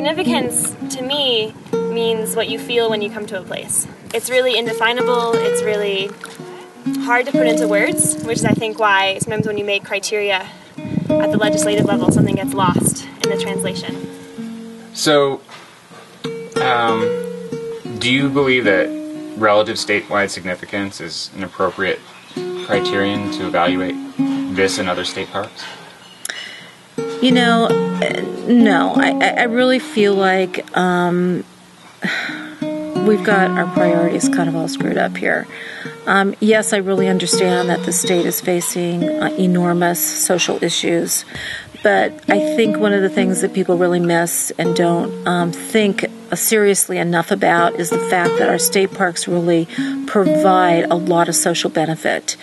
significance to me means what you feel when you come to a place. It's really indefinable, it's really hard to put into words, which is I think why sometimes when you make criteria at the legislative level, something gets lost in the translation. So, do you believe that relative statewide significance is an appropriate criterion to evaluate this and other state parks? You know, no. I really feel like we've got our priorities kind of all screwed up here. Yes, I really understand that the state is facing enormous social issues, but I think one of the things that people really miss and don't think seriously enough about is the fact that our state parks really provide a lot of social benefit.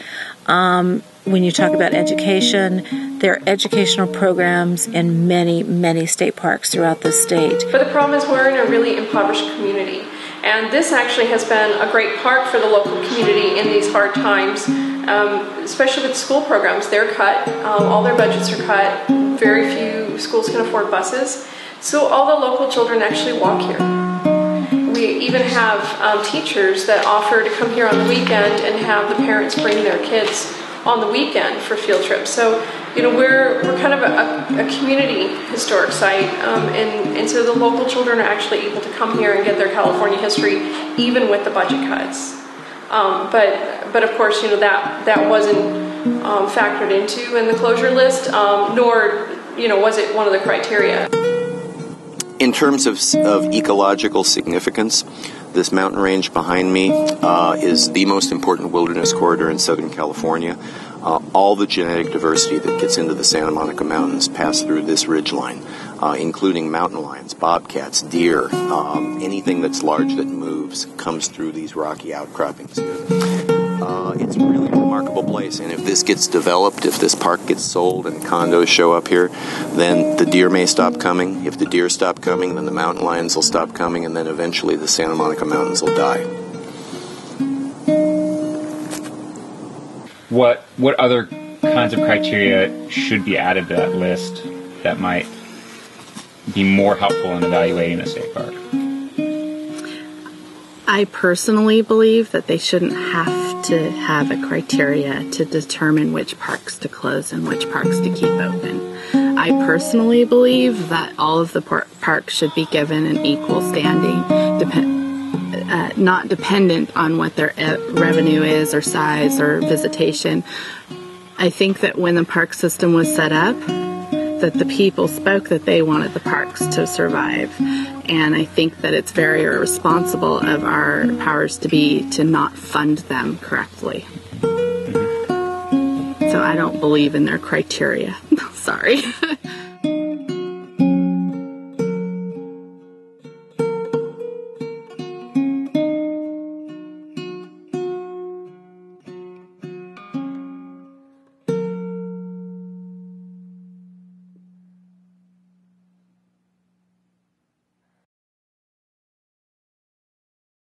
When you talk about education, there are educational programs in many, many state parks throughout the state. But the problem is we're in a really impoverished community, and this actually has been a great park for the local community in these hard times, especially with school programs. They're cut, all their budgets are cut, very few schools can afford buses, so all the local children actually walk here. We even have teachers that offer to come here on the weekend and have the parents bring their kids on the weekend for field trips. So, you know, we're kind of a community historic site, and so the local children are actually able to come here and get their California history, even with the budget cuts. But of course, you know, that wasn't factored into in the closure list, nor, you know, was it one of the criteria. In terms of ecological significance, this mountain range behind me is the most important wilderness corridor in Southern California. All the genetic diversity that gets into the Santa Monica Mountains pass through this ridgeline, including mountain lions, bobcats, deer, anything that's large that moves comes through these rocky outcroppings. It's a really remarkable place, and if this gets developed, if this park gets sold and condos show up here, then the deer may stop coming. If the deer stop coming, then the mountain lions will stop coming, and then eventually the Santa Monica Mountains will die. What other kinds of criteria should be added to that list that might be more helpful in evaluating a state park? I personally believe that they shouldn't have to have a criteria to determine which parks to close and which parks to keep open. I personally believe that all of the parks should be given an equal standing, not dependent on what their revenue is or size or visitation. I think that when the park system was set up, that the people spoke that they wanted the parks to survive. And I think that it's very irresponsible of our powers to be to not fund them correctly. So I don't believe in their criteria. Sorry.